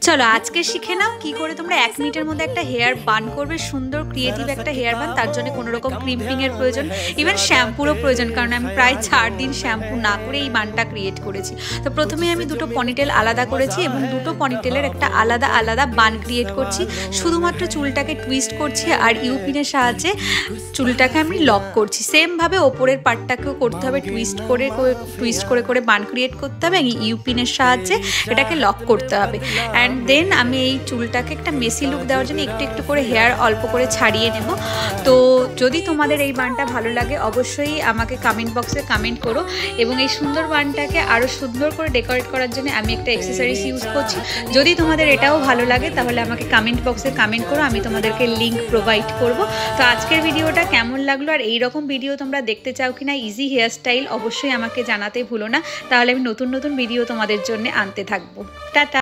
চলো আজকে শিখে নাও কি করে তোমরা 1 মিনিটের মধ্যে একটা হেয়ার বান করবে, সুন্দর ক্রিয়েটিভ একটা হেয়ার বান। তার জন্য কোনো রকম ক্রিম্পিং এর প্রয়োজন, ইভেন শ্যাম্পুরও প্রয়োজন, কারণ আমি প্রায় 4 দিন শ্যাম্পু না করে এই বানটা ক্রিয়েট করেছি। তো প্রথমে আমি দুটো পনিটেল আলাদা করেছি এবং দুটো পনিটেলের একটা আলাদা আলাদা বান ক্রিয়েট করছি। শুধুমাত্র চুলটাকে টুইস্ট করছি আর ইউপিনের সাহায্যে চুলটাকে আমি লক করছি। সেমভাবে ওপরের পার্টটাকেও করতে হবে, টুইস্ট করে করে বান ক্রিয়েট করতে হবে এবং ইউপিনের সাহায্যে এটাকে লক করতে হবে। অ্যান্ড দেন আমি এই চুলটাকে একটা মেসি লুক দেওয়ার জন্য একটু একটু করে হেয়ার অল্প করে ছাড়িয়ে নেব। তো যদি তোমাদের এই বানটা ভালো লাগে অবশ্যই আমাকে কমেন্ট বক্সে কমেন্ট করো। এবং এই সুন্দর বানটাকে আরও সুন্দর করে ডেকোরেট করার জন্য আমি একটা অ্যাক্সেসরিজ ইউজ করছি। যদি তোমাদের এটাও ভালো লাগে তাহলে আমাকে কমেন্ট বক্সে কমেন্ট করো, আমি তোমাদেরকে লিঙ্ক প্রোভাইড করব। তো আজকের ভিডিওটা কেমন লাগলো আর এইরকম ভিডিও তোমরা দেখতে চাও কিনা ইজি হেয়ার স্টাইল, অবশ্যই আমাকে জানাতে ভুলো না, তাহলে আমি নতুন নতুন ভিডিও তোমাদের জন্য আনতে থাকবো। টাটা।